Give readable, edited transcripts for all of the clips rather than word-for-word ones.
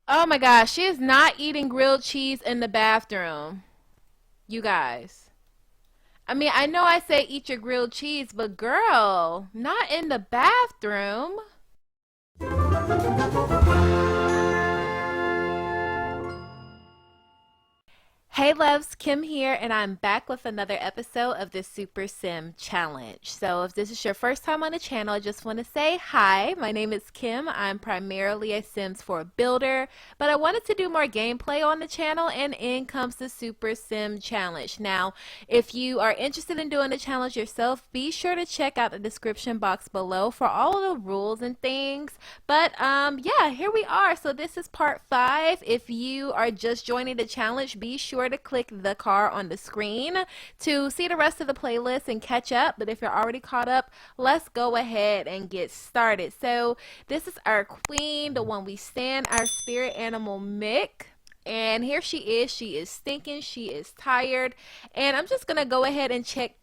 Oh my gosh, she is not eating grilled cheese in the bathroom. You guys. I mean, I know I say eat your grilled cheese, but girl, not in the bathroom. Hey loves, Kim here, and I'm back with another episode of the Super Sim Challenge. So, if this is your first time on the channel, I just want to say hi. My name is Kim. I'm primarily a Sims 4 builder, but I wanted to do more gameplay on the channel, and in comes the Super Sim Challenge. Now, if you are interested in doing the challenge yourself, be sure to check out the description box below for all of the rules and things. But yeah, here we are. So this is part 5. If you are just joining the challenge, be sure to click the card on the screen to see the rest of the playlist and catch up. But if you're already caught up, let's go ahead and get started. So this is our queen, the one we stand, our spirit animal Mick. And here she is. She is stinking. She is tired. And I'm just going to go ahead and take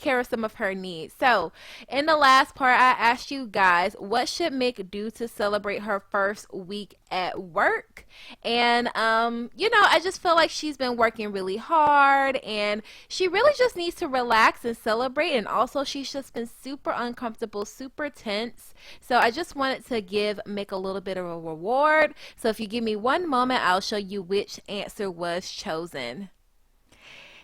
care of some of her needs. So, in the last part, I asked you guys, what should Mick do to celebrate her first week at work? And, I just feel like she's been working really hard and she really just needs to relax and celebrate. And also, she's just been super uncomfortable, super tense. So, I just wanted to give Mick a little bit of a reward. So, if you give me one moment, I'll show you which answer was chosen.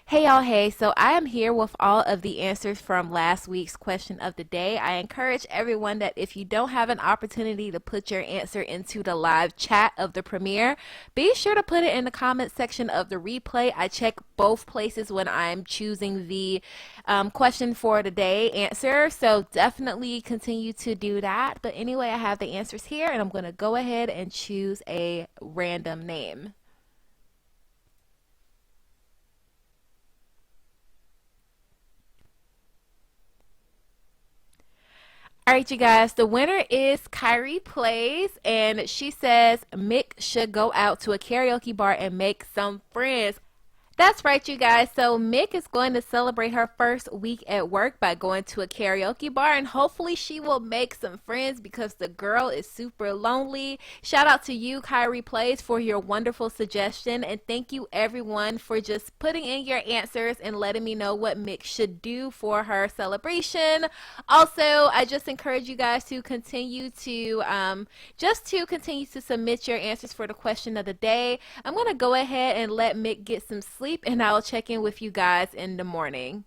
Hey y'all, hey, so I am here with all of the answers from last week's question of the day. I encourage everyone that if you don't have an opportunity to put your answer into the live chat of the premiere, be sure to put it in the comment section of the replay. I check both places when I'm choosing the question for the day answer, so definitely continue to do that. But anyway, I have the answers here and I'm going to go ahead and choose a random name. All right, you guys, the winner is Kyrie Plays, and she says Mick should go out to a karaoke bar and make some friends. That's right, you guys. So Mick is going to celebrate her first week at work by going to a karaoke bar, and hopefully she will make some friends because the girl is super lonely. Shout out to you, Kyrie Plays, for your wonderful suggestion, and thank you everyone for just putting in your answers and letting me know what Mick should do for her celebration. Also, I just encourage you guys to continue to continue to submit your answers for the question of the day. I'm going to go ahead and let Mick get some sleep and I'll check in with you guys in the morning.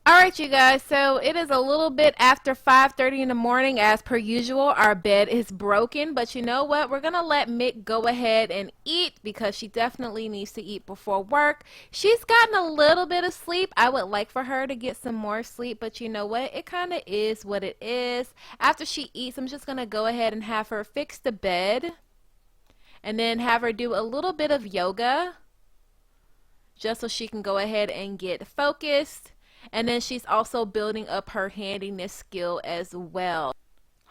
Alright, you guys, so it is a little bit after 5:30 in the morning. As per usual, our bed is broken, but you know what? We're going to let Mick go ahead and eat because she definitely needs to eat before work. She's gotten a little bit of sleep. I would like for her to get some more sleep, but you know what? It kind of is what it is. After she eats, I'm just going to go ahead and have her fix the bed and then have her do a little bit of yoga just so she can go ahead and get focused. And then she's also building up her handiness skill as well.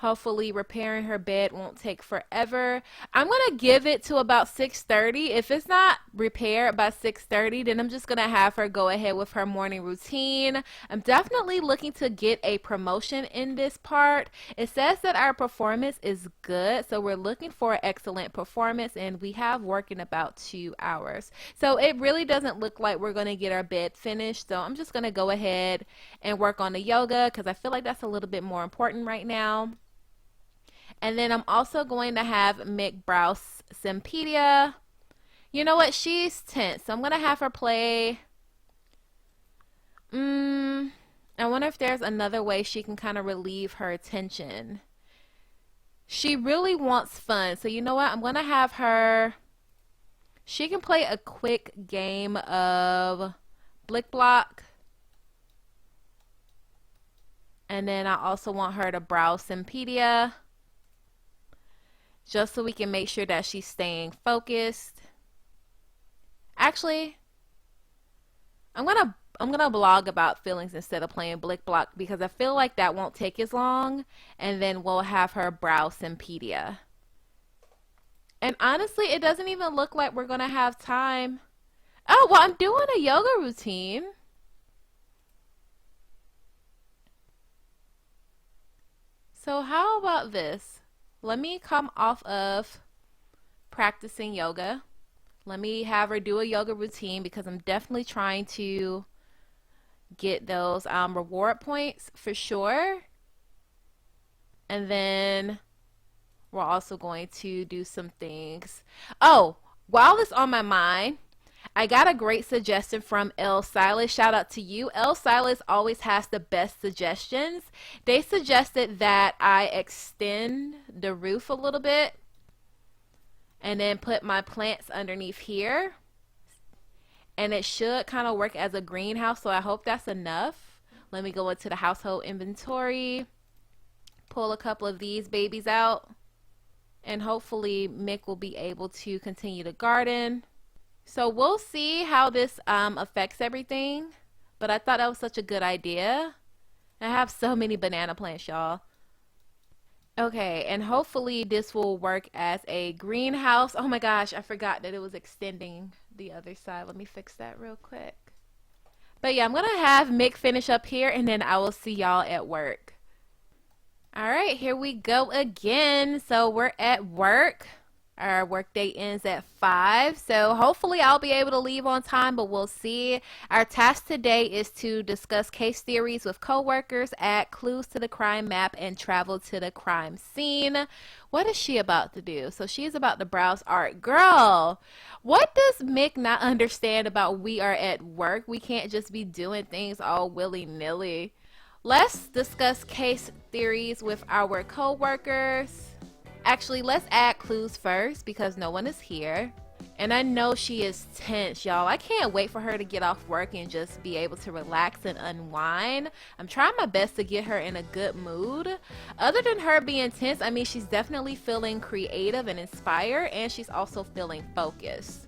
Hopefully repairing her bed won't take forever. I'm going to give it to about 6:30. If it's not repaired by 6:30, then I'm just going to have her go ahead with her morning routine. I'm definitely looking to get a promotion in this part. It says that our performance is good, so we're looking for excellent performance, and we have work in about 2 hours. So it really doesn't look like we're going to get our bed finished. So I'm just going to go ahead and work on the yoga because I feel like that's a little bit more important right now. And then I'm also going to have Mick browse Simpedia. You know what? She's tense. So I'm going to have her play. I wonder if there's another way she can kind of relieve her tension. She really wants fun. So you know what? I'm going to have her. She can play a quick game of Blick Block. And then I also want her to browse Simpedia, just so we can make sure that she's staying focused. Actually, I'm gonna blog about feelings instead of playing Blick Block because I feel like that won't take as long, and then we'll have her browse Simpedia. And honestly, it doesn't even look like we're gonna have time. Oh, well, I'm doing a yoga routine. So how about this? Let me come off of practicing yoga. Let me have her do a yoga routine because I'm definitely trying to get those reward points for sure. And then we're also going to do some things. Oh, while it's on my mind, I got a great suggestion from El Silas. Shout out to you. El Silas always has the best suggestions. They suggested that I extend the roof a little bit and then put my plants underneath here. And it should kind of work as a greenhouse, so I hope that's enough. Let me go into the household inventory, pull a couple of these babies out, and hopefully Mick will be able to continue to garden. So we'll see how this affects everything, but I thought that was such a good idea. I have so many banana plants, y'all. Okay, and hopefully this will work as a greenhouse. Oh my gosh, I forgot that it was extending the other side. Let me fix that real quick. But yeah, I'm going to have Mick finish up here, and then I will see y'all at work. All right, here we go again. So we're at work. Our workday ends at 5, so hopefully I'll be able to leave on time, but we'll see. Our task today is to discuss case theories with coworkers, add clues to the crime map, and travel to the crime scene. What is she about to do? So she's about to browse art. Girl, what does Mick not understand about we are at work? We can't just be doing things all willy-nilly. Let's discuss case theories with our coworkers. Actually, let's add clues first because no one is here. And I know she is tense, y'all. I can't wait for her to get off work and just be able to relax and unwind. I'm trying my best to get her in a good mood. Other than her being tense, I mean, she's definitely feeling creative and inspired, and she's also feeling focused.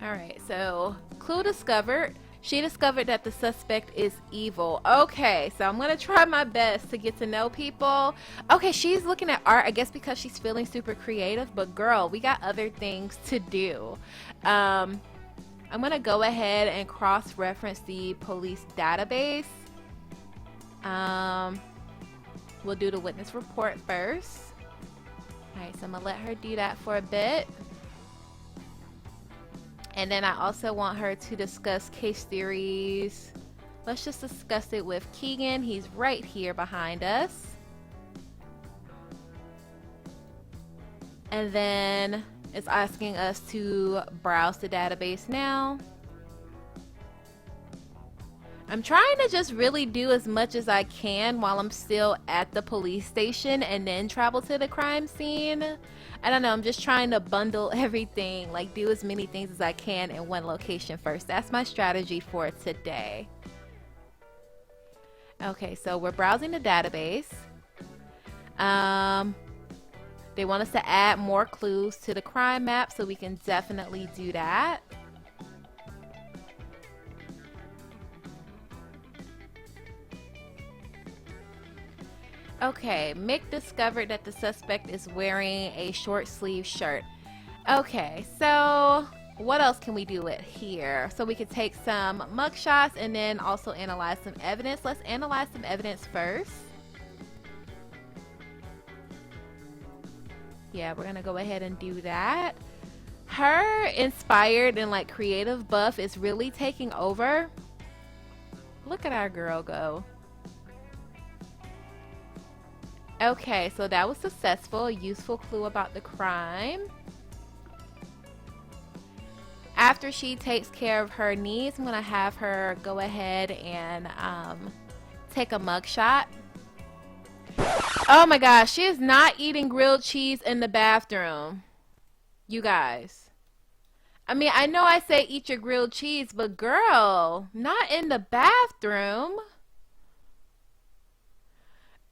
All right, so clue discovered. She discovered that the suspect is evil. Okay, so I'm going to try my best to get to know people. Okay, she's looking at art, I guess because she's feeling super creative. But girl, we got other things to do. I'm going to go ahead and cross-reference the police database. We'll do the witness report first. All right, so I'm going to let her do that for a bit. And then I also want her to discuss case theories. Let's just discuss it with Keegan. He's right here behind us. And then it's asking us to browse the database now. I'm trying to just really do as much as I can while I'm still at the police station and then travel to the crime scene. I don't know, I'm just trying to bundle everything, like do as many things as I can in one location first. That's my strategy for today. Okay, so we're browsing the database. They want us to add more clues to the crime map, so we can definitely do that. Okay, Mick discovered that the suspect is wearing a short sleeve shirt. Okay, so what else can we do it here? So we could take some mugshots and then also analyze some evidence. Let's analyze some evidence first. Yeah, we're gonna go ahead and do that. Her inspired and like creative buff is really taking over. Look at our girl go. Okay, so that was successful. A useful clue about the crime. After she takes care of her needs, I'm going to have her go ahead and take a mugshot. Oh my gosh, she is not eating grilled cheese in the bathroom. You guys. I mean, I know I say eat your grilled cheese, but girl, not in the bathroom.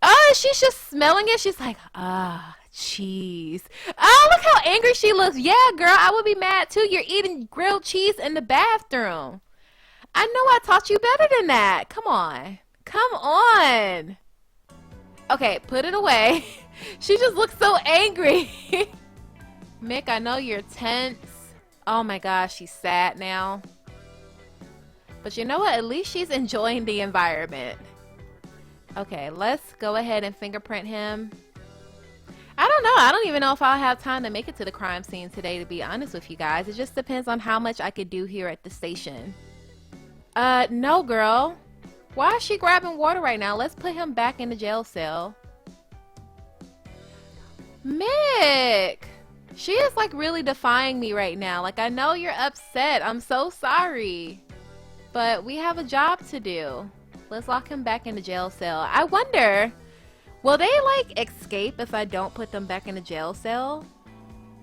Oh, she's just smelling it. She's like, ah, cheese. Oh, look how angry she looks. Yeah, girl, I would be mad too. You're eating grilled cheese in the bathroom. I know I taught you better than that. Come on. Come on. Okay, put it away. She just looks so angry. Mick, I know you're tense. Oh my gosh, she's sad now. But you know what? At least she's enjoying the environment. Okay, let's go ahead and fingerprint him. I don't know. I don't even know if I'll have time to make it to the crime scene today, to be honest with you guys. It just depends on how much I could do here at the station. No, girl. Why is she grabbing water right now? Let's put him back in the jail cell. Mick! She is like really defying me right now. Like, I know you're upset. I'm so sorry. But we have a job to do. Let's lock him back in the jail cell. I wonder, will they like escape if I don't put them back in the jail cell?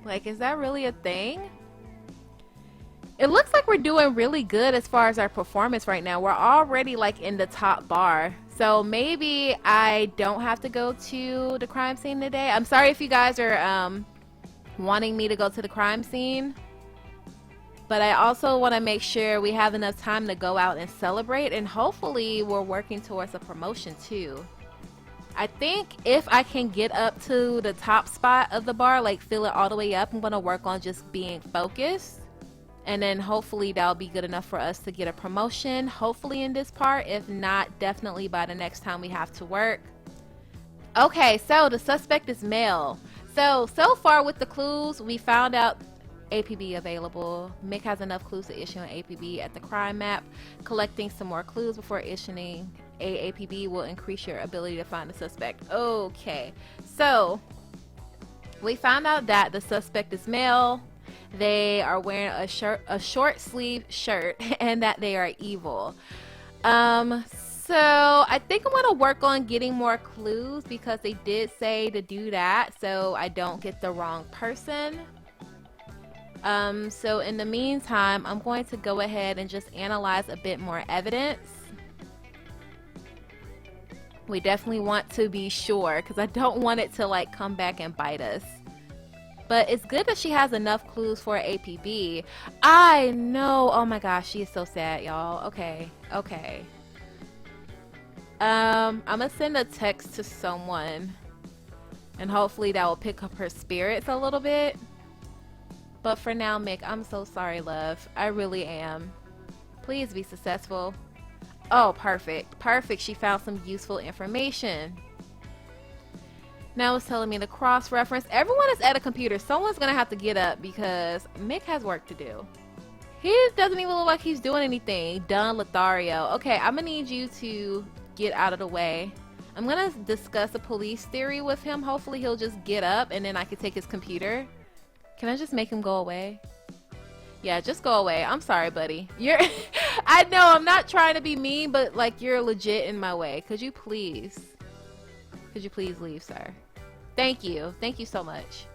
Like, is that really a thing? It looks like we're doing really good as far as our performance right now. We're already like in the top bar. So maybe I don't have to go to the crime scene today. I'm sorry if you guys are wanting me to go to the crime scene. But I also want to make sure we have enough time to go out and celebrate. And hopefully we're working towards a promotion too. I think if I can get up to the top spot of the bar, like fill it all the way up, I'm going to work on just being focused. And then hopefully that'll be good enough for us to get a promotion. Hopefully in this part. If not, definitely by the next time we have to work. Okay, so the suspect is male. So far with the clues, we found out APB available. Mick has enough clues to issue an APB at the crime map. Collecting some more clues before issuing a APB will increase your ability to find the suspect. Okay, so we found out that the suspect is male. They are wearing a short sleeve shirt, and that they are evil. So I think I'm gonna work on getting more clues because they did say to do that, so I don't get the wrong person. So in the meantime, I'm going to go ahead and just analyze a bit more evidence. We definitely want to be sure because I don't want it to like come back and bite us. But it's good that she has enough clues for APB. I know. Oh my gosh, she is so sad, y'all. Okay. I'm gonna send a text to someone, and hopefully that will pick up her spirits a little bit. But for now, Mick, I'm so sorry, love. I really am. Please be successful. Oh, perfect. She found some useful information. Now it's telling me the cross-reference. Everyone is at a computer. Someone's gonna have to get up because Mick has work to do. He doesn't even look like he's doing anything. Done, Lothario. Okay, I'm gonna need you to get out of the way. I'm gonna discuss a police theory with him. Hopefully he'll just get up and then I can take his computer. Can I just make him go away? Yeah, just go away. I'm sorry, buddy. I know I'm not trying to be mean, but like you're legit in my way. Could you please leave, sir? Thank you so much.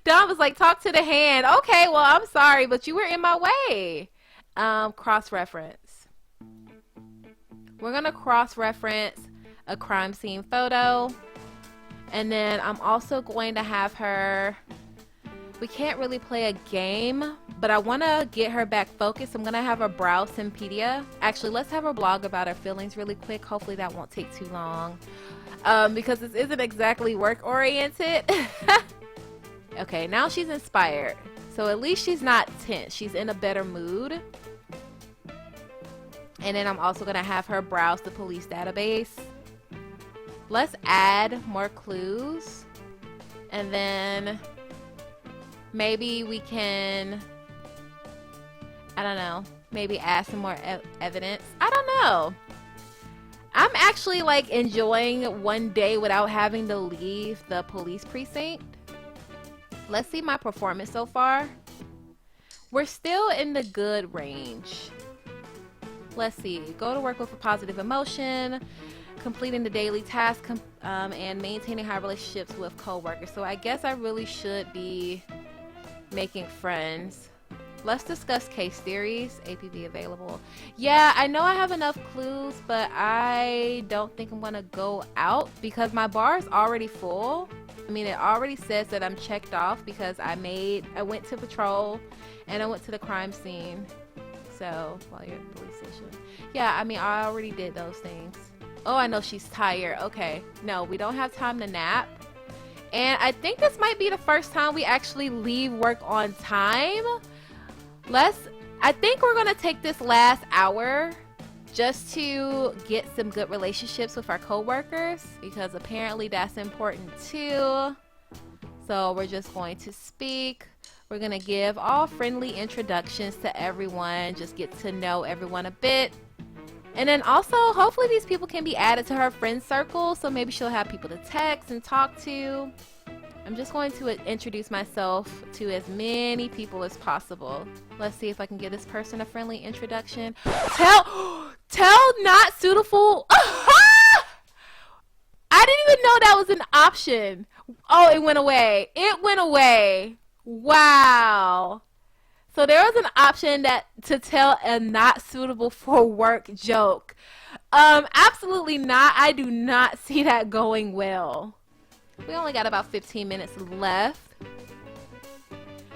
Don was like, talk to the hand. Okay, well, I'm sorry, but you were in my way. Cross-reference. We're gonna cross-reference a crime scene photo, and then I'm also going to have her, we can't really play a game, but I want to get her back focused. I'm going to have her browse Simpedia. Actually, let's have her blog about her feelings really quick. Hopefully that won't take too long, because this isn't exactly work oriented. Okay, now she's inspired, so at least she's not tense. She's in a better mood. And then I'm also going to have her browse the police database. Let's add more clues, and then maybe we can, I don't know, maybe add some more evidence. I don't know. I'm actually like enjoying one day without having to leave the police precinct. Let's see my performance so far. We're still in the good range. Let's see. Go to work with a positive emotion, completing the daily task, and maintaining high relationships with co-workers. So I guess I really should be making friends. Let's discuss case theories. APB available. Yeah, I know I have enough clues, but I don't think I'm gonna go out because my bar is already full. I mean, it already says that I'm checked off because I went to patrol and I went to the crime scene. So while you're at the police station, yeah, I mean, I already did those things. Oh, I know she's tired. Okay, no, we don't have time to nap. And I think this might be the first time we actually leave work on time. I think we're gonna take this last hour just to get some good relationships with our coworkers, because apparently that's important too. So we're just going to speak. We're going to give all friendly introductions to everyone, just get to know everyone a bit. And then also, hopefully these people can be added to her friend circle, so maybe she'll have people to text and talk to. I'm just going to introduce myself to as many people as possible. Let's see if I can give this person a friendly introduction. Tell not suitable. I didn't even know that was an option. Oh, it went away. It went away. Wow. So there was an option that to tell a not suitable for work joke. Absolutely not. I do not see that going well. We only got about 15 minutes left.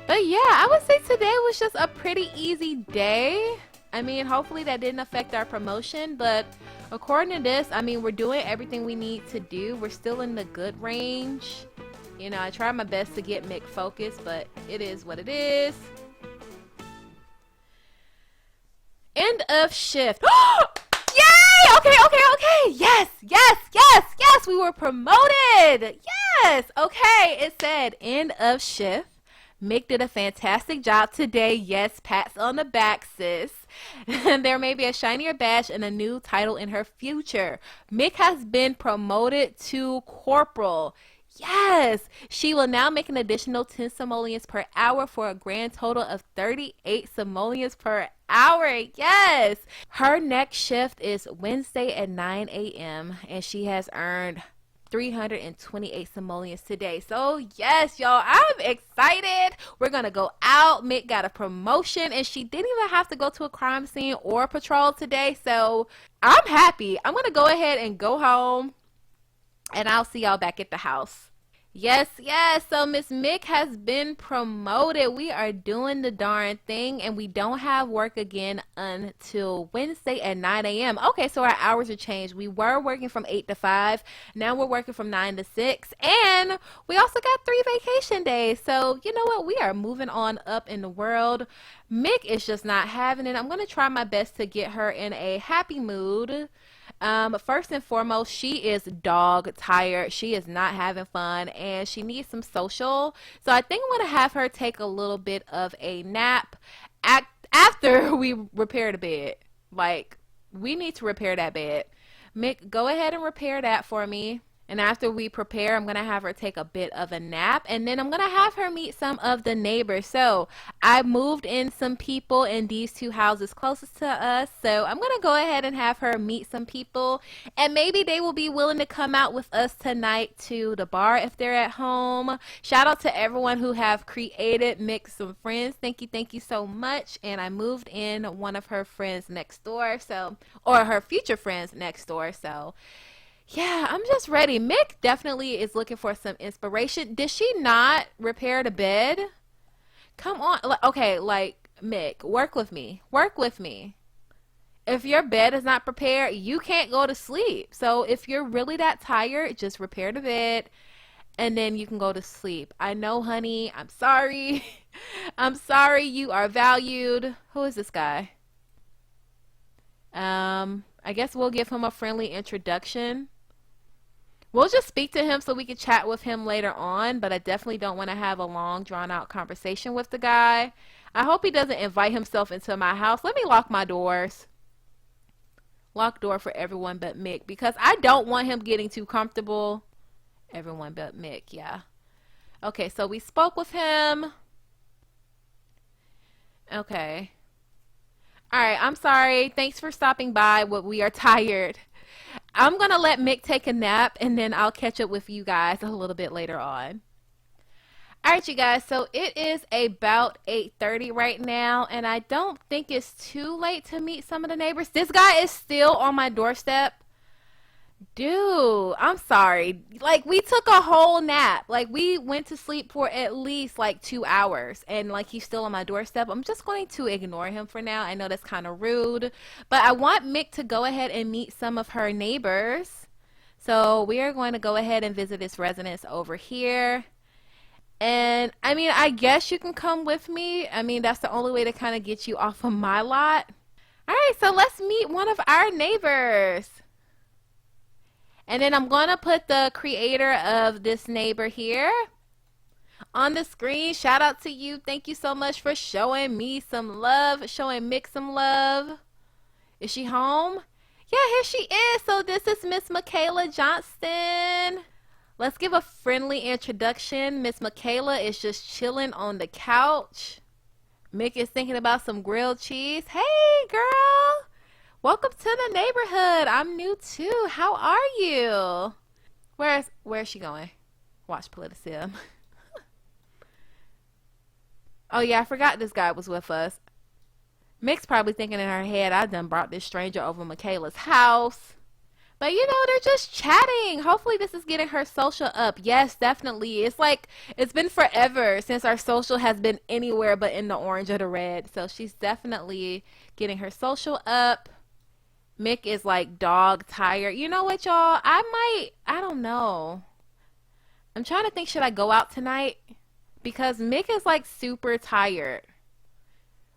But yeah, I would say today was just a pretty easy day. I mean, hopefully that didn't affect our promotion, but according to this, I mean, we're doing everything we need to do. We're still in the good range. You know, I tried my best to get Mick focused, but it is what it is. End of shift. Yay! Okay. Yes. We were promoted. Yes. Okay. It said end of shift. Mick did a fantastic job today. Yes, pats on the back, sis. There may be a shinier badge and a new title in her future. Mick has been promoted to corporal. Yes, she will now make an additional 10 simoleons per hour for a grand total of 38 simoleons per hour. Yes, her next shift is Wednesday at 9 a.m. and she has earned 328 simoleons today. So yes, y'all, I'm excited. We're gonna go out. Mick got a promotion and she didn't even have to go to a crime scene or patrol today. So I'm happy. I'm gonna go ahead and go home and I'll see y'all back at the house. Yes. So Miss Mick has been promoted. We are doing the darn thing and we don't have work again until Wednesday at 9 a.m. Okay, so our hours are changed. We were working from 8 to 5. Now we're working from 9 to 6. And we also got 3 vacation days. So you know what? We are moving on up in the world. Mick is just not having it. I'm going to try my best to get her in a happy mood. First and foremost, she is dog tired. She is not having fun and she needs some social. So I think I'm going to have her take a little bit of a nap after we repair the bed. Like, we need to repair that bed. Mick, go ahead and repair that for me. And after we prepare, I'm going to have her take a bit of a nap. And then I'm going to have her meet some of the neighbors. So I moved in some people in these 2 houses closest to us. So I'm going to go ahead and have her meet some people. And maybe they will be willing to come out with us tonight to the bar if they're at home. Shout out to everyone who have created Mick some friends. Thank you so much. And I moved in one of her friends next door. Or her future friends next door. So yeah, I'm just ready. Mick definitely is looking for some inspiration. Did she not repair the bed? Come on. Okay, like, Mick, work with me. If your bed is not prepared, you can't go to sleep. So if you're really that tired, just repair the bed and then you can go to sleep. I know, honey. I'm sorry. I'm sorry. You are valued. Who is this guy? I guess we'll give him a friendly introduction. We'll just speak to him so we can chat with him later on, but I definitely don't want to have a long, drawn-out conversation with the guy. I hope he doesn't invite himself into my house. Let me lock my doors. Lock door for everyone but Mick, because I don't want him getting too comfortable. Everyone but Mick, yeah. Okay, so we spoke with him. Okay. All right, I'm sorry. Thanks for stopping by. We are tired. I'm going to let Mick take a nap, and then I'll catch up with you guys a little bit later on. All right, you guys, so it is about 8:30 right now, and I don't think it's too late to meet some of the neighbors. This guy is still on my doorstep. Dude, I'm sorry. Like, we took a whole nap. Like, we went to sleep for at least, 2 hours. And, he's still on my doorstep. I'm just going to ignore him for now. I know that's kind of rude. But I want Mick to go ahead and meet some of her neighbors. So, we are going to go ahead and visit this residence over here. And, I mean, I guess you can come with me. I mean, that's the only way to kind of get you off of my lot. All right, so let's meet one of our neighbors. And then I'm going to put the creator of this neighbor here on the screen. Shout out to you. Thank you so much for showing me some love, showing Mick some love. Is she home? Yeah, here she is. So this is Miss Michaela Johnston. Let's give a friendly introduction. Miss Michaela is just chilling on the couch. Mick is thinking about some grilled cheese. Hey, girl. Welcome to the neighborhood. I'm new too. How are you? Where's she going? Watch Politicim. Oh yeah, I forgot this guy was with us. Mick's probably thinking in her head, I done brought this stranger over Michaela's house. But you know, they're just chatting. Hopefully this is getting her social up. Yes, definitely. It's like it's been forever since our social has been anywhere but in the orange or the red. So she's definitely getting her social up. Mick is like dog tired. You know what, y'all? I don't know. I'm trying to think, should I go out tonight? Because Mick is like super tired.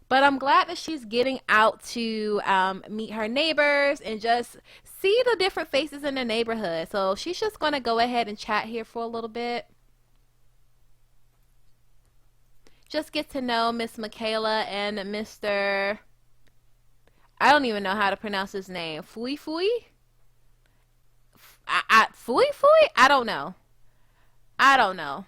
But I'm glad that she's getting out to meet her neighbors and just see the different faces in the neighborhood. So she's just going to go ahead and chat here for a little bit. Just get to know Miss Michaela and Mr. I don't even know how to pronounce his name. Fui Fui? Fui Fui? I don't know. I don't know.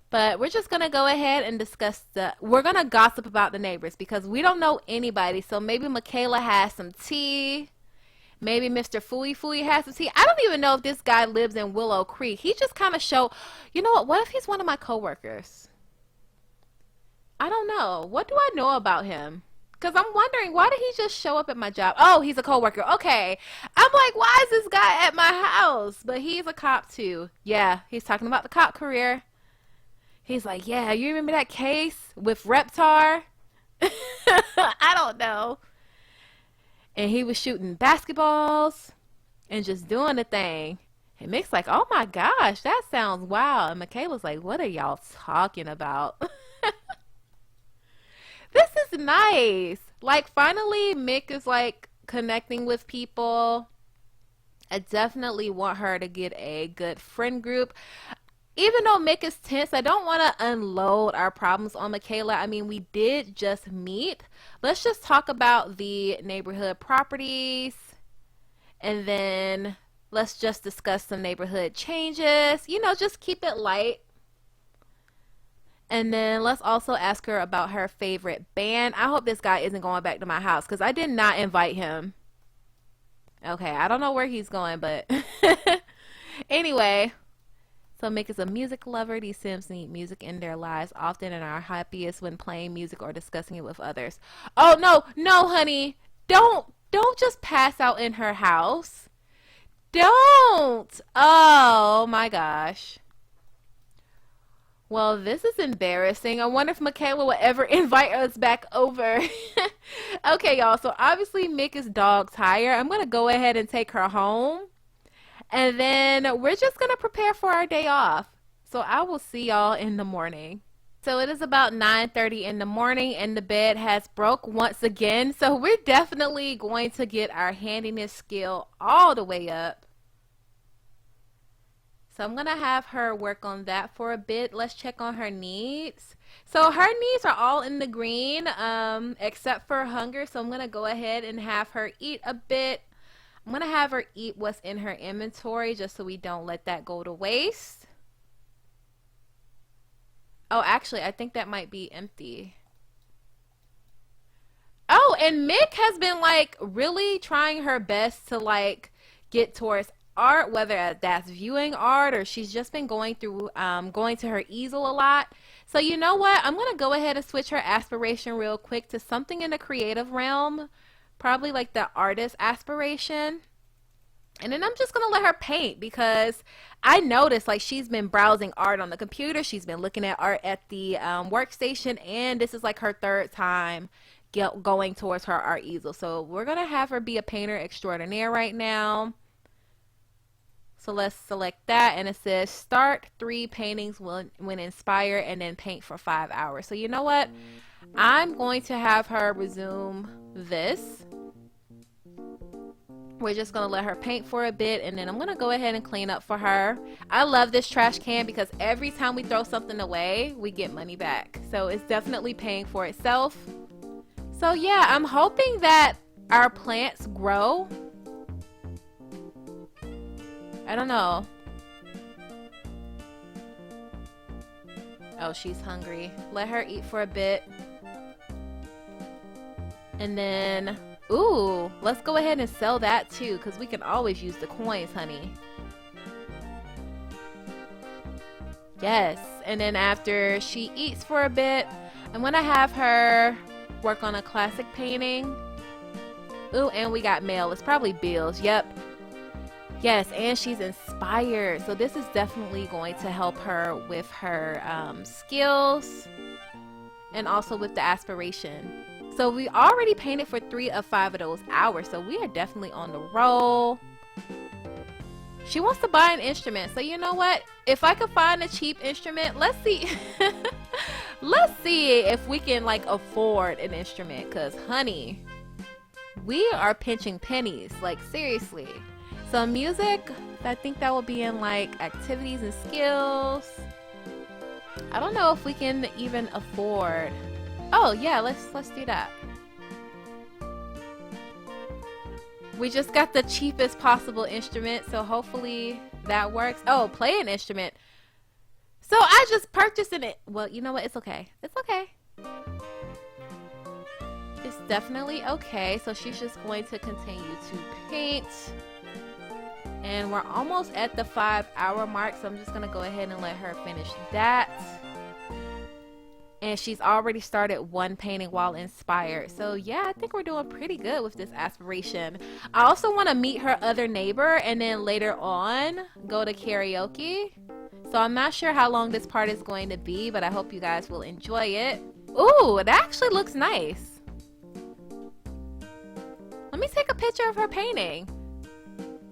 But we're just going to go ahead and discuss we're going to gossip about the neighbors because we don't know anybody. So maybe Michaela has some tea. Maybe Mr. Fui Fui has some tea. I don't even know if this guy lives in Willow Creek. He just kind of you know what if he's one of my coworkers? I don't know. What do I know about him? Because I'm wondering, why did he just show up at my job? Oh, he's a coworker. Okay. I'm like, why is this guy at my house? But he's a cop too. Yeah, he's talking about the cop career. He's like, yeah, you remember that case with Reptar? I don't know. And he was shooting basketballs and just doing the thing. And Mick's like, oh my gosh, that sounds wild. And Michaela's like, what are y'all talking about? This is nice. Like, finally, Mick is like connecting with people. I definitely want her to get a good friend group. Even though Mick is tense, I don't want to unload our problems on Michaela. I mean, we did just meet. Let's just talk about the neighborhood properties. And then let's just discuss some neighborhood changes. You know, just keep it light. And then let's also ask her about her favorite band. I hope this guy isn't going back to my house because I did not invite him. Okay, I don't know where he's going, but anyway. So Mick is a music lover. These Sims need music in their lives often and are happiest when playing music or discussing it with others. Oh no, no, honey. Don't just pass out in her house. Don't. Oh my gosh. Well, this is embarrassing. I wonder if Michaela will ever invite us back over. Okay, y'all. So obviously Mick is dog tired. I'm going to go ahead and take her home. And then we're just going to prepare for our day off. So I will see y'all in the morning. So it is about 9:30 in the morning and the bed has broke once again. So we're definitely going to get our handiness skill all the way up. So I'm going to have her work on that for a bit. Let's check on her needs. So her needs are all in the green, except for hunger. So I'm going to go ahead and have her eat a bit. I'm going to have her eat what's in her inventory just so we don't let that go to waste. Oh, actually, I think that might be empty. Oh, and Mick has been like really trying her best to like get towards art, whether that's viewing art or she's just been going through going to her easel a lot. So you know what, I'm gonna go ahead and switch her aspiration real quick to something in the creative realm, probably like the artist aspiration. And then I'm just gonna let her paint because I noticed like she's been browsing art on the computer, she's been looking at art at the workstation, and this is like her third time going towards her art easel. So we're gonna have her be a painter extraordinaire right now. So let's select that, and it says start 3 paintings when inspired, and then paint for 5 hours. So you know what? I'm going to have her resume this. We're just gonna let her paint for a bit, and then I'm gonna go ahead and clean up for her. I love this trash can because every time we throw something away, we get money back. So it's definitely paying for itself. So yeah, I'm hoping that our plants grow. I don't know. Oh, she's hungry. Let her eat for a bit. And then, ooh, let's go ahead and sell that too, because we can always use the coins, honey. Yes. And then after she eats for a bit, I'm going to have her work on a classic painting. Ooh, and we got mail. It's probably bills. Yep. Yes, and she's inspired. So this is definitely going to help her with her skills and also with the aspiration. So we already painted for 3 of 5 of those hours. So we are definitely on the roll. She wants to buy an instrument. So you know what? If I could find a cheap instrument, let's see. Let's see if we can like afford an instrument. Because honey, we are pinching pennies. Like seriously. So music, I think that will be in like activities and skills. I don't know if we can even afford. Oh yeah, let's do that. We just got the cheapest possible instrument, so hopefully that works. Oh, play an instrument. So I just purchased it. Well, you know what? It's okay. It's okay. It's definitely okay. So she's just going to continue to paint. And we're almost at the 5-hour mark, so I'm just going to go ahead and let her finish that. And she's already started one painting while inspired. So yeah, I think we're doing pretty good with this aspiration. I also want to meet her other neighbor and then later on go to karaoke. So I'm not sure how long this part is going to be, but I hope you guys will enjoy it. Ooh, it actually looks nice. Let me take a picture of her painting.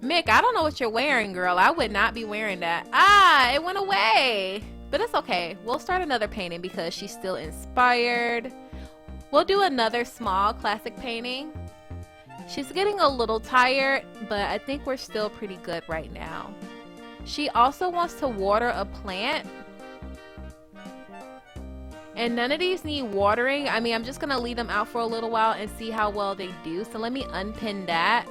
Mick, I don't know what you're wearing, girl. I would not be wearing that. Ah, it went away. But it's okay. We'll start another painting because she's still inspired. We'll do another small classic painting. She's getting a little tired, but I think we're still pretty good right now. She also wants to water a plant. And none of these need watering. I mean, I'm just going to leave them out for a little while and see how well they do. So let me unpin that.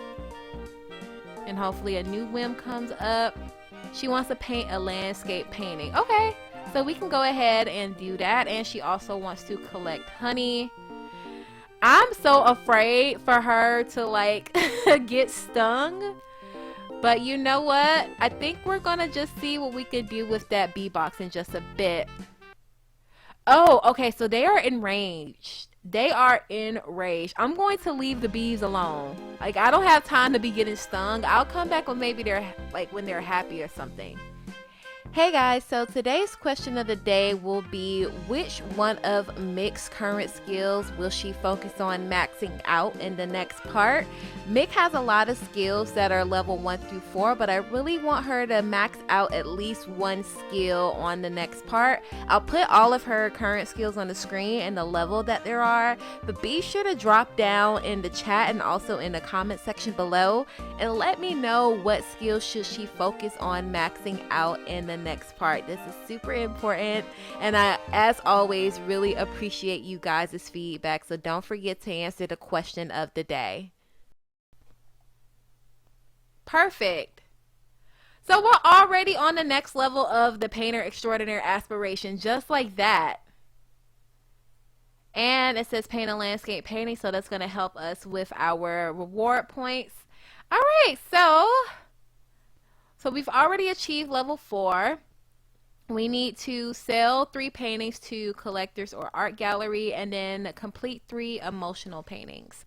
And hopefully a new whim comes up. She wants to paint a landscape painting. Okay, so we can go ahead and do that. And she also wants to collect honey. I'm so afraid for her to like get stung. But you know what? I think we're gonna just see what we could do with that bee box in just a bit. Oh, okay, so they are enraged. They are enraged. I'm going to leave the bees alone. Like, I don't have time to be getting stung. I'll come back when maybe they're like when they're happy or something. Hey guys, so today's question of the day will be, which one of Mick's current skills will she focus on maxing out in the next part? Mick has a lot of skills that are level 1 through 4, but I really want her to max out at least one skill on the next part. I'll put all of her current skills on the screen and the level that there are, but be sure to drop down in the chat and also in the comment section below and let me know what skills should she focus on maxing out in the next part. This is super important, and I, as always, really appreciate you guys' feedback, so don't forget to answer the question of the day. Perfect. So we're already on the next level of the Painter Extraordinaire aspiration, just like that. And it says paint a landscape painting, so that's going to help us with our reward points. All right, so we've already achieved level 4. We need to sell 3 paintings to collectors or art gallery and then complete 3 emotional paintings.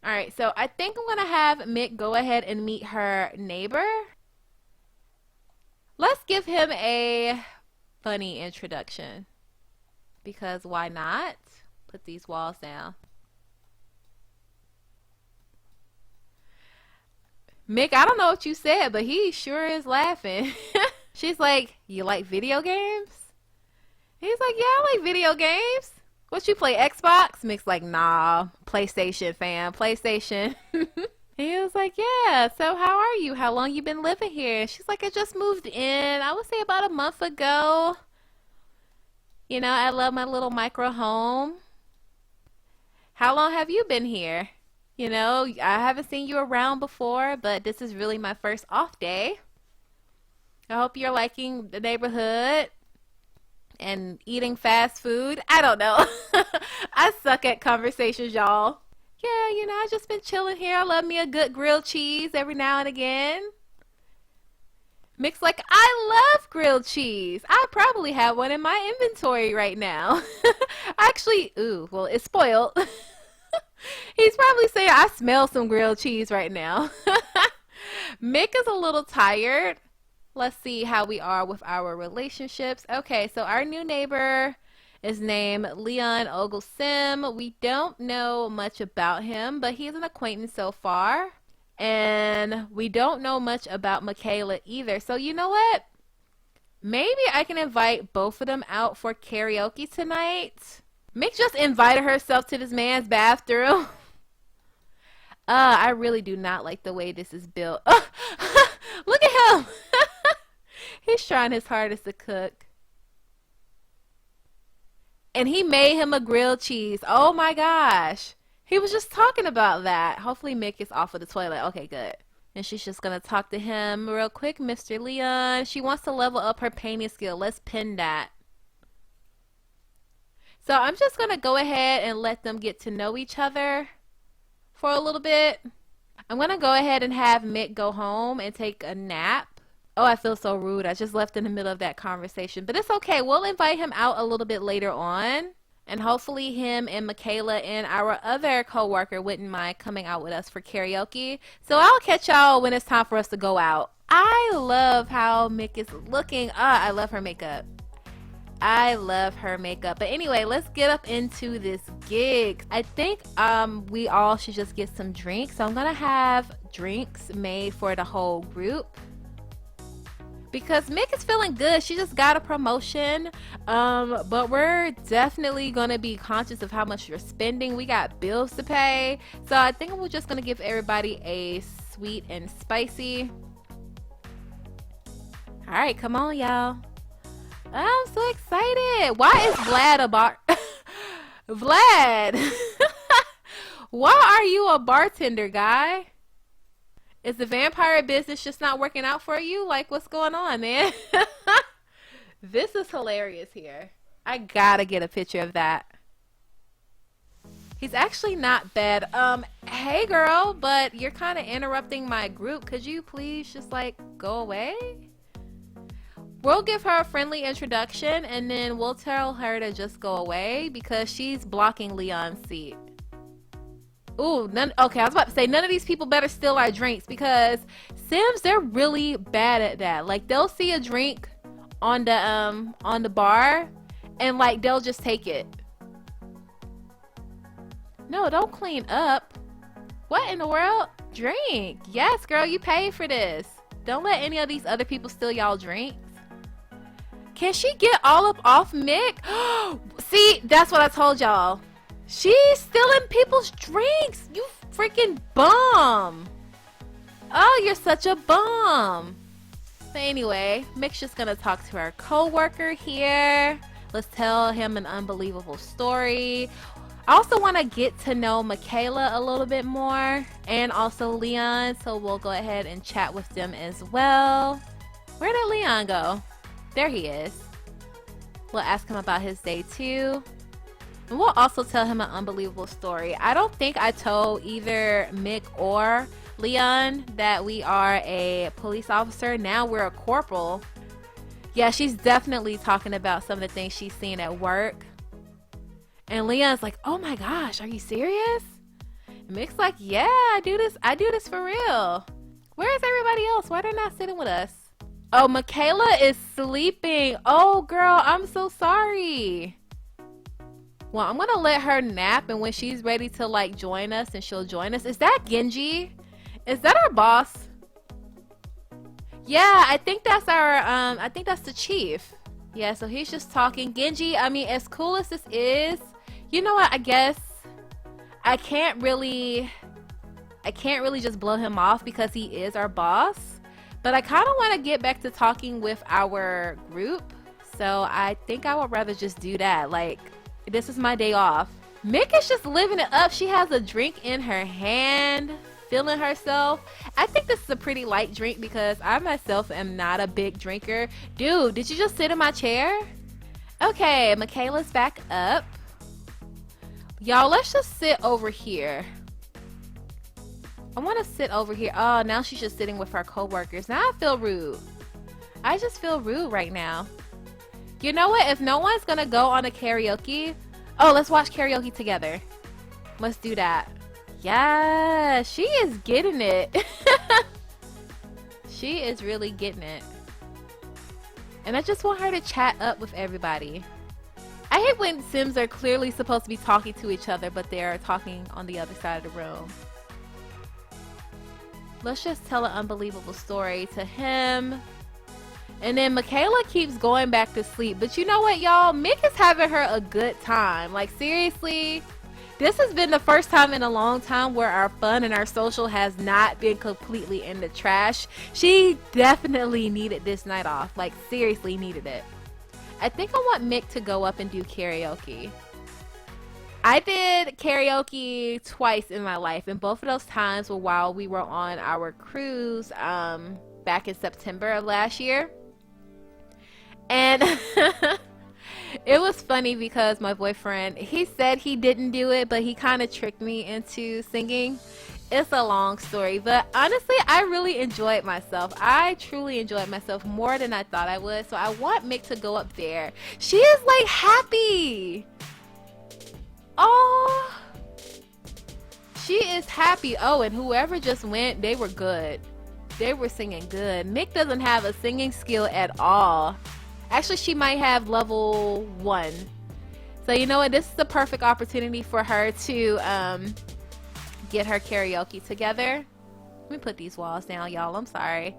All right, so I think I'm going to have Mick go ahead and meet her neighbor. Let's give him a funny introduction because why not? Put these walls down. Mick, I don't know what you said, but he sure is laughing. She's like, you like video games? He's like, yeah, I like video games. What, you play Xbox? Mick's like, nah, PlayStation fam, PlayStation. And he was like, yeah, so how are you? How long you been living here? And she's like, I just moved in. I would say about a month ago. I love my little micro home. How long have you been here? I haven't seen you around before, but this is really my first off day. I hope you're liking the neighborhood and eating fast food. I don't know. I suck at conversations, y'all. Yeah, I just been chilling here. I love me a good grilled cheese every now and again. Mick's like, I love grilled cheese. I probably have one in my inventory right now. Actually, ooh, well, it's spoiled. He's probably saying, I smell some grilled cheese right now. Mick is a little tired. Let's see how we are with our relationships. Okay, so our new neighbor is named Leon Oglesem. We don't know much about him, but he's an acquaintance so far. And we don't know much about Michaela either. So you know what? Maybe I can invite both of them out for karaoke tonight. Mick just invited herself to this man's bathroom. I really do not like the way this is built. Look at him. He's trying his hardest to cook. And he made him a grilled cheese. Oh my gosh. He was just talking about that. Hopefully Mick is off of the toilet. Okay, good. And she's just going to talk to him real quick. Mr. Leon. She wants to level up her painting skill. Let's pin that. So I'm just going to go ahead and let them get to know each other for a little bit. I'm going to go ahead and have Mick go home and take a nap. Oh, I feel so rude. I just left in the middle of that conversation. But it's okay. We'll invite him out a little bit later on. And hopefully him and Michaela and our other co-worker wouldn't mind coming out with us for karaoke. So I'll catch y'all when it's time for us to go out. I love how Mick is looking. I love her makeup. I love her makeup. But anyway, let's get up into this gig. I think we all should just get some drinks. So I'm going to have drinks made for the whole group. Because Mick is feeling good. She just got a promotion. But we're definitely going to be conscious of how much you're spending. We got bills to pay. So I think we're just going to give everybody a sweet and spicy. All right, come on, y'all. I'm so excited. Why is Vlad a bar? Vlad. Why are you a bartender, guy? Is the vampire business just not working out for you? Like, what's going on, man? This is hilarious here. I gotta get a picture of that. He's actually not bad. Hey girl, but you're kind of interrupting my group. Could you please just like go away? We'll give her a friendly introduction and then we'll tell her to just go away because she's blocking Leon's seat. Ooh, okay, I was about to say, none of these people better steal our drinks because Sims, they're really bad at that. Like, they'll see a drink on the bar and, like, they'll just take it. No, don't clean up. What in the world? Drink. Yes, girl, you paid for this. Don't let any of these other people steal y'all drinks. Can she get all up off Mick? See, that's what I told y'all. She's stealing people's drinks. You freaking bum. Oh, you're such a bum. But anyway, Mick's just gonna talk to our co-worker here. Let's tell him an unbelievable story. I also want to get to know Michaela a little bit more and also Leon. So we'll go ahead and chat with them as well. Where did Leon go? There he is. We'll ask him about his day too. And we'll also tell him an unbelievable story. I don't think I told either Mick or Leon that we are a police officer. Now we're a corporal. Yeah, she's definitely talking about some of the things she's seen at work. And Leon's like, oh my gosh, are you serious? And Mick's like, yeah, I do this for real. Where's everybody else? Why they're not sitting with us? Oh, Michaela is sleeping. Oh girl, I'm so sorry. Well, I'm gonna let her nap, and when she's ready to like join us, and she'll join us. Is that Genji? Is that our boss? Yeah, I think that's our I think that's the chief. Yeah, so he's just talking. Genji, I mean, as cool as this is, you know what, I guess I can't really I can't really just blow him off because he is our boss. But I kind of want to get back to talking with our group. So I think I would rather just do that. Like, this is my day off. Mick is just living it up. She has a drink in her hand, feeling herself. I think this is a pretty light drink because I myself am not a big drinker. Dude, did you just sit in my chair? Okay, Michaela's back up. Y'all, let's just sit over here. I want to sit over here. Oh, now she's just sitting with her co-workers. Now I feel rude. I just feel rude right now. You know what? If no one's going to go on a karaoke... Oh, let's watch karaoke together. Let's do that. Yeah, she is getting it. She is really getting it. And I just want her to chat up with everybody. I hate when Sims are clearly supposed to be talking to each other, but they are talking on the other side of the room. Let's just tell an unbelievable story to him. And then Michaela keeps going back to sleep. But you know what, y'all? Mick is having her a good time. Like, seriously, this has been the first time in a long time where our fun and our social has not been completely in the trash. She definitely needed this night off. Like, seriously needed it. I think I want Mick to go up and do karaoke. I did karaoke twice in my life, and both of those times were while we were on our cruise back in September of last year. And it was funny because my boyfriend, he said he didn't do it, but he kind of tricked me into singing. It's a long story, but honestly, I really enjoyed myself. I truly enjoyed myself more than I thought I would. So I want Mick to go up there. She is like happy. Oh, she is happy. Oh, and whoever just went, they were good. They were singing good. Mick doesn't have a singing skill at all. Actually, she might have level 1. So you know what? This is the perfect opportunity for her to get her karaoke together. Let me put these walls down, y'all. I'm sorry.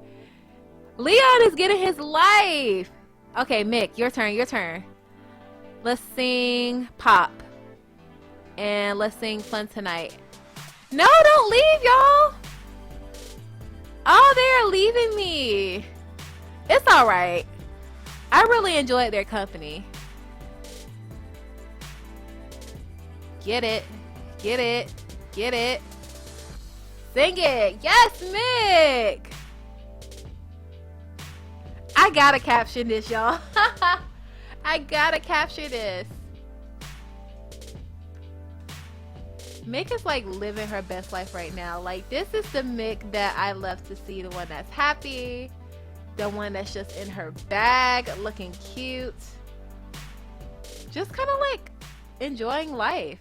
Leon is getting his life. Okay, Mick, your turn, your turn. Let's sing Pop. And let's sing Fun Tonight. No, don't leave, y'all. Oh, they're leaving me. It's alright. I really enjoyed their company. Get it. Get it. Get it. Sing it. Yes, Mick. I gotta capture this, y'all. I gotta capture this. Mick is like living her best life right now. Like, this is the Mick that I love to see. The one that's happy. The one that's just in her bag, looking cute. Just kind of like enjoying life.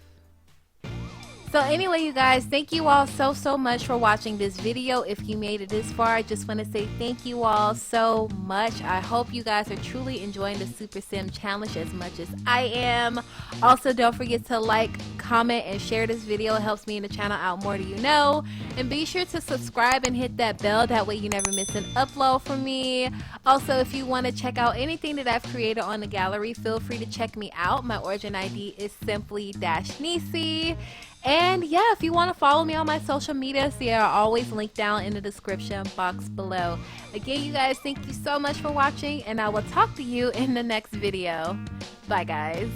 So anyway, you guys, thank you all so much for watching this video. If you made it this far, I just want to say thank you all so much. I hope you guys are truly enjoying the Super Sim Challenge as much as I am. Also, don't forget to like, comment, and share this video. It helps me and the channel out more, do you know. And be sure to subscribe and hit that bell. That way you never miss an upload from me. Also, if you want to check out anything that I've created on the gallery, feel free to check me out. My origin ID is simply-Nisey. And yeah, if you want to follow me on my social media, they are always linked down in the description box below. Again, you guys, thank you so much for watching, and I will talk to you in the next video. Bye, guys.